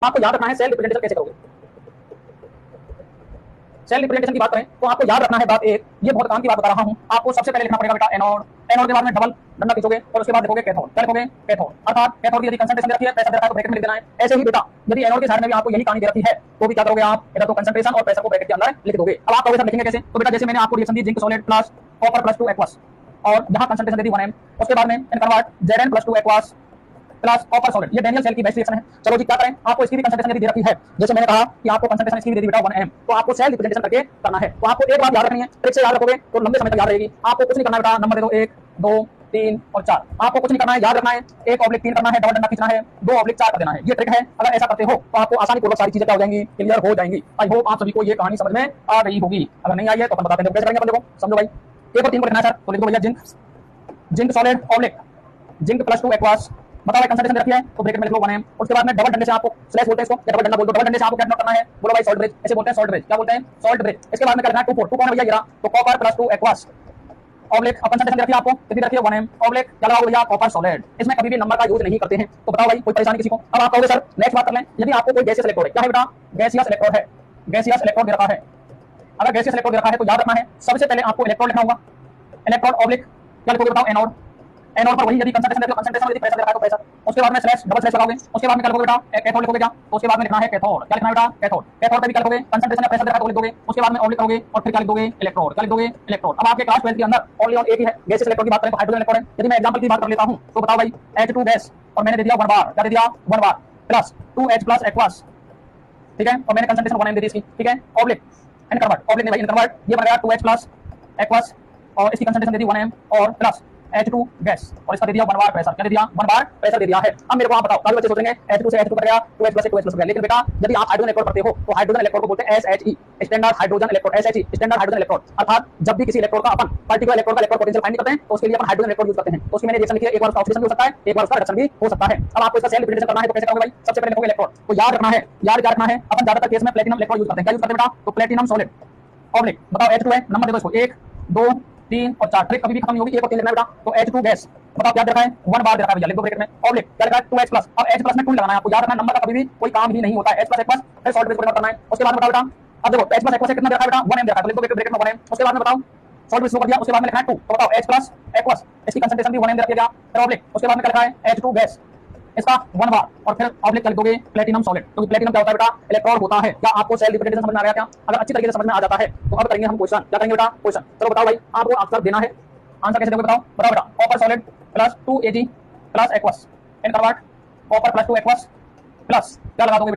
आपको याद रखना है सेल रिप्रेजेंटेशन कैसे करोगे। सेल रिप्रेजेंटेशन की बात करें तो आपको याद रखना है बात एक, ये बहुत काम की बात बता रहा हूं। आपको सबसे पहले लिखना पड़ेगा बेटा एनोड, एनोड के बाद में डबल डंडा खींचोगे और उसके बाद लिखोगे कैथोड। क्या लिखोगे? कैथोड। अर्थात कैथोड की यदि कंसंट्रेशन दे रखी है, प्रेशर दे रखा है तो ब्रैकेट में लिख देना है। ऐसे ही बेटा यदि एनोड के साइड में भी आपको यही कहानी दे रखी है तो भी क्या करोगे आप, इधर तो कंसंट्रेशन और प्रेशर को ब्रैकेट के अंदर लिख दोगे। अब आप कहोगे सर लिखेंगे कैसे? तो बेटा जैसे मैंने आपको रिएक्शन दी zinc solid plus copper plus 2 aqueous और यहां कंसंट्रेशन दे दी 1m, उसके बाद में in convert Zn plus 2 aqueous plus copper solid, ये डेनियल सेल की बेस्ट रिएक्शन है। चलो जी क्या करें, आपको इसकी भी कंसंट्रेशन यदि दे रखी है, जैसे मैंने कहा कि आपको कंसंट्रेशन इसकी भी दे दी बेटा 1m, तो आपको सेल रिप्रेजेंटेशन करके करना है। तो आपको एक बात याद रखनी है, ट्रिक से याद रखोगे तो लंबे समय तक याद रहेगी। आपको कुछ नहीं करना है बेटा, नंबर दे दो 1 2 3 और 4, आपको कुछ नहीं करना है, याद रखना है 1/3 करना है, डबल डंडा खींचना है, 2/4 कर देना है। ये ट्रिक है, अगर ऐसा करते हो तो आपको आसानी पूर्वक सारी चीजें क्या हो जाएंगी, क्लियर हो जाएंगी। आई होप आप सभी को ये कहानी समझ में आ गई होगी। अगर नहीं आई है तो अपन बताते हैं कैसे करेंगे। अपन देखो समझो भाई, 1 और 3 को लिखना है सर, तो लिख दो भैया zinc, zinc solid oblique zinc plus 2 aqueous, बताओ भाई कंसंट्रेशन रखी है तो ब्रैकेट में लिख लो 1m। उसके बाद में डबल डंडे से आपको स्लैश बोलते हैं इसको, या डबल डंडा बोल दो, डबल डंडे से आपको क्या करना है, बोलो भाई सॉल्ट ब्रिज, ऐसे बोलते हैं सॉल्ट ब्रिज, क्या बोलते हैं सॉल्ट ब्रिज। इसके बाद में क्या करना है 2 कौन भैया ये रहा, तो कॉपर प्लस 2 एक्वास ऑब्लिक अपन कंसंट्रेशन रखी है आपको कितनी रखी है 1m ऑब्लिक, क्या लगाओगे भैया कॉपर सॉलिड। इसमें कभी भी नंबर का यूज नहीं करते हैं। तो बताओ भाई कोई परेशानी किसी को? अब आप कहोगे सर नेक्स्ट बात कर लें, यदि आपको कोई गैसियस इलेक्ट्रोड है, क्या है बेटा गैसियस इलेक्ट्रोड है, गैसियस इलेक्ट्रोड दे रखा है। अगर गैसियस इलेक्ट्रोड दे रखा है तो याद रखना है सबसे पहले आपको इलेक्ट्रोड लिखना होगा, इलेक्ट्रोड ऑब्लिक क्या लिखोगे बताओ एनोड, एनोड पर वही यदि कंसंट्रेशन देखो कंसंट्रेशन यदि प्रेशर दे रखा है तो प्रेशर, उसके बाद में स्लैश डबल स्लैश लगाओगे, उसके बाद में क्या लिखोगे बेटा कैथोड लिखोगे क्या, तो उसके बाद में लिखना है कैथोड, क्या लिखना है बेटा कैथोड। कैथोड पे भी क्या लिखोगे कंसंट्रेशन या प्रेशर दे रखा है तो लिख दोगे, उसके बाद में ऑब्लिक करोगे और फिर क्या लिख दोगे इलेक्ट्रोड, क्या लिख दोगे इलेक्ट्रोड। अब आपके क्लास 12 के अंदर ओनली ऑन एक ही है गैसियस इलेक्ट्रोड की बात करें तो हाइड्रोजन इलेक्ट्रोड है। यदि मैं एग्जांपल की बात कर लेता हूं तो बताओ भाई H2 गैस और मैंने दे दिया 1 बार, क्या दे दिया 1 बार प्लस 2H प्लस एक्वास, ठीक है, और मैंने कंसंट्रेशन 1m दे दी इसकी, ठीक है ऑब्लिक इन कन्वर्ट, ऑब्लिक नहीं भाई इन कन्वर्ट, ये बन गया 2H प्लस एक्वास और इसकी कंसंट्रेशन दे दी 1m और प्लस H2 गैस और इसका दे दिया 1 बार प्रेशर, क्या दे दिया 1 बार प्रेशर दे दिया है। अब मेरे को आप बताओ, काफी बच्चे सोचेंगे H2 से H2 कर गया 2H प्लस से 2H प्लस हो गया, लेकिन बेटा यदि आप हाइड्रोजन इलेक्ट्रोड पढ़ते हो तो हाइड्रोजन इलेक्ट्रोड को बोलते हैं SHE standard hydrogen electrode, SHE standard hydrogen electrode. अर्थात जब भी किसी इलेक्ट्रोड का अपन पर्टिकुलर इलेक्ट्रोड का इलेक्ट्रोड पोटेंशियल फाइंड करते हैं तो उसके लिए अपन हाइड्रोजन इलेक्ट्रोड यूज करते हैं। तो उसकी मैंने रिएक्शन लिखी है, एक बार उसका ऑक्सीडेशन भी हो सकता है, एक बार उसका रिडक्शन भी हो सकता है। अब आपको इसका सेल रिप्रेजेंटेशन करना है तो कैसे करोगे भाई, सबसे पहले लिखोगे इलेक्ट्रोड, तो याद रखना है, याद क्या रखना है, अपन ज्यादातर केस में प्लेटिनम इलेक्ट्रोड यूज करते हैं। क्या यूज करते हैं बेटा, तो प्लेटिनम सॉलिड ऑब्लिक, बताओ H2 है, नंबर दे दो इसको 1 2 3 और 4, ट्रिक कभी भी खत्म नहीं होगी, 1 और 3 लिखना है बेटा। तो H2 गैस बताओ क्या रखा है 1 बार दे रखा है भैया, लिख दो ब्रैकेट में ऑब्लिक, क्या रखा है 2H प्लस, अब H प्लस में 2 लगाना है आपको, याद रखना नंबर का कभी भी कोई काम ही नहीं होता है, H प्लस एक्वास फिर सॉल्ट ब्रिज को करना है। उसके बाद में बताओ बेटा, अब देखो H प्लस एक्वास से कितना दे रखा है बेटा 1m दे रखा है तो लिख दो ब्रैकेट में 1m। उसके बाद में बताओ सॉल्ट ब्रिज को कर दिया, उसके बाद में लिखना है 2, तो बताओ H प्लस एक्वास इसकी कंसंट्रेशन भी 1m दे रखी है क्या, फिर ऑब्लिक उसके बाद में क्या लिखा है H2 गैस इसका 1 बार और फिर ऑब्लिक कर दोगे प्लेटिनम सॉलिड, क्योंकि प्लेटिनम क्या होता है बेटा इलेक्ट्रोड होता है। क्या आपको सेल रिप्रेजेंटेशन समझ में आ गया क्या? अगर अच्छी तरीके से समझ में आ जाता है तो अब करेंगे हम क्वेश्चन, क्या करेंगे बेटा क्वेश्चन। चलो बताओ भाई आपको आंसर देना है, आंसर कैसे दोगे बताओ, बताओ बेटा copper solid plus 2Ag plus aqueous in convert copper plus 2 aqueous plus क्या लगा दोगे